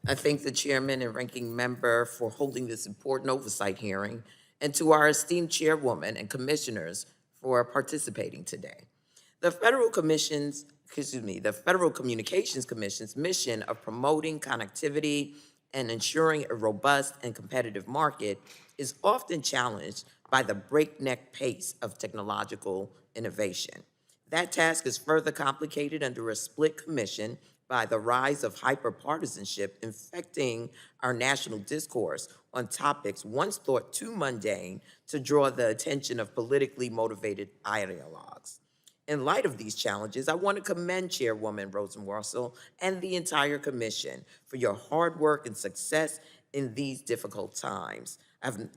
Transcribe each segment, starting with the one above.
I thank the chairman and ranking member for holding this important oversight hearing, and to our esteemed chairwoman and commissioners for participating today. The Federal Communications Commission's mission of promoting connectivity and ensuring a robust and competitive market is often challenged by the breakneck pace of technological innovation. That task is further complicated under a split commission by the rise of hyperpartisanship infecting our national discourse on topics once thought too mundane to draw the attention of politically motivated ideologues. In light of these challenges, I want to commend Chairwoman Rosenworcel and the entire commission for your hard work and success in these difficult times.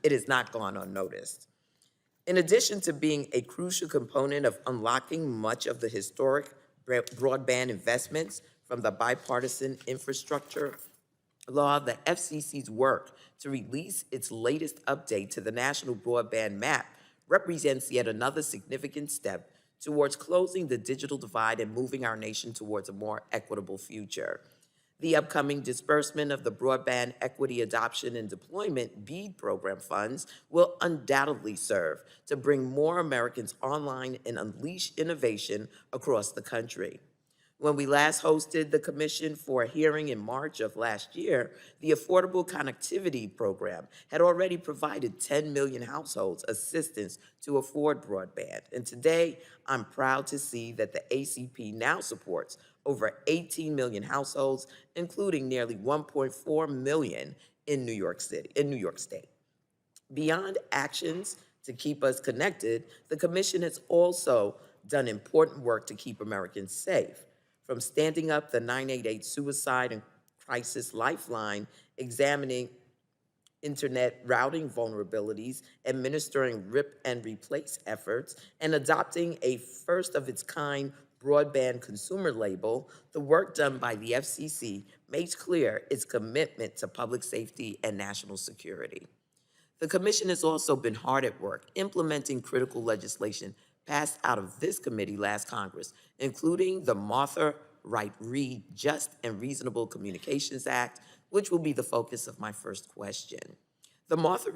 It has not gone unnoticed. In addition to being a crucial component of unlocking much of the historic broadband investments from the bipartisan infrastructure law, the FCC's work to release its latest update to the national broadband map represents yet another significant step towards closing the digital divide and moving our nation towards a more equitable future. The upcoming disbursement of the Broadband Equity Adoption and Deployment BEAD program funds will undoubtedly serve to bring more Americans online and unleash innovation across the country. When we last hosted the commission for a hearing in March of last year, the Affordable Connectivity Program had already provided 10 million households assistance to afford broadband. And today, I'm proud to see that the ACP now supports over 18 million households, including nearly 1.4 million in New York State. Beyond actions to keep us connected, the commission has also done important work to keep Americans safe. From standing up the 988 Suicide and Crisis Lifeline, examining internet routing vulnerabilities, administering rip and replace efforts, and adopting a first of its kind broadband consumer label, the work done by the FCC makes clear its commitment to public safety and national security. The commission has also been hard at work implementing critical legislation passed out of this committee last Congress, including the Martha Wright Reed Just and Reasonable Communications Act, which will be the focus of my first question. The Martha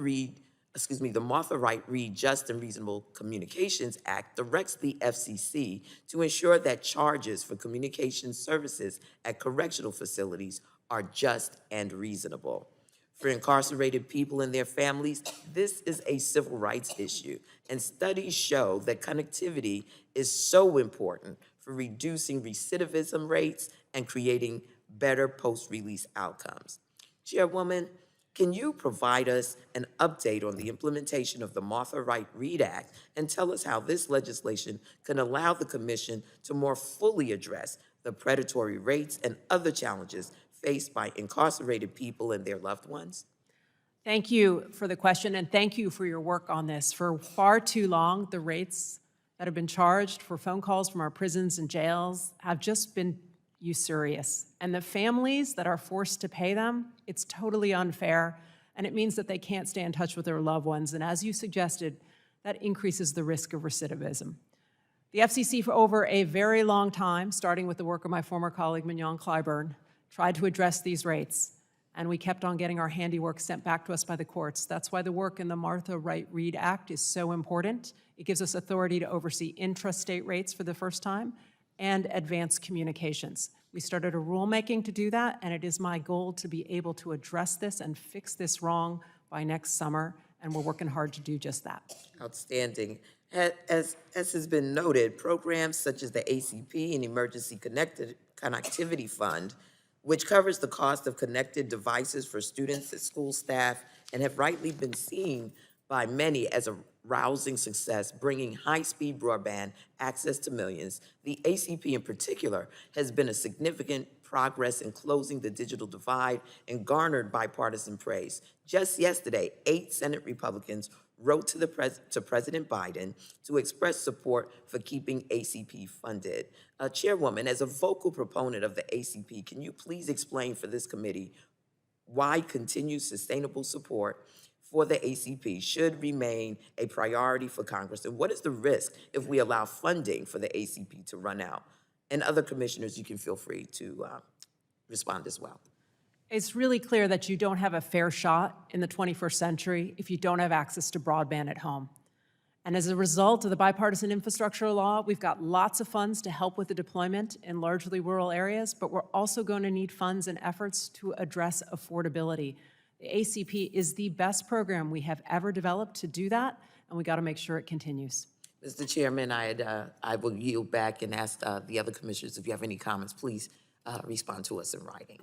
Wright Reed Just and Reasonable Communications Act directs the FCC to ensure that charges for communication services at correctional facilities are just and reasonable. For incarcerated people and their families, this is a civil rights issue, and studies show that connectivity is so important for reducing recidivism rates and creating better post-release outcomes. Chairwoman, can you provide us an update on the implementation of the Martha Wright Reed Act and tell us how this legislation can allow the Commission to more fully address the predatory rates and other challenges faced by incarcerated people and their loved ones? Thank you for the question, and thank you for your work on this. For far too long, the rates that have been charged for phone calls from our prisons and jails have just been usurious. And the families that are forced to pay them, it's totally unfair, and it means that they can't stay in touch with their loved ones. And as you suggested, that increases the risk of recidivism. The FCC, for over a very long time, starting with the work of my former colleague Mignon Clyburn, tried to address these rates, and we kept on getting our handiwork sent back to us by the courts. That's why the work in the Martha Wright Reed Act is so important. It gives us authority to oversee intrastate rates for the first time and advanced communications. We started a rulemaking to do that, and it is my goal to be able to address this and fix this wrong by next summer, and we're working hard to do just that. Outstanding. As has been noted, programs such as the ACP and Emergency Connectivity Fund, which covers the cost of connected devices for students and school staff, and have rightly been seen by many as a rousing success, bringing high-speed broadband access to millions. The ACP in particular has been a significant progress in closing the digital divide and garnered bipartisan praise. Just yesterday, 8 Senate Republicans wrote to President Biden to express support for keeping ACP funded. Chairwoman, as a vocal proponent of the ACP, can you please explain for this committee why continued sustainable support for the ACP should remain a priority for Congress, and what is the risk if we allow funding for the ACP to run out? And other commissioners, you can feel free to respond as well. It's really clear that you don't have a fair shot in the 21st century if you don't have access to broadband at home. And as a result of the bipartisan infrastructure law, we've got lots of funds to help with the deployment in largely rural areas, but we're also going to need funds and efforts to address affordability. The ACP is the best program we have ever developed to do that, and we got to make sure it continues. Mr. Chairman, I will yield back and ask the other commissioners if you have any comments, please respond to us in writing.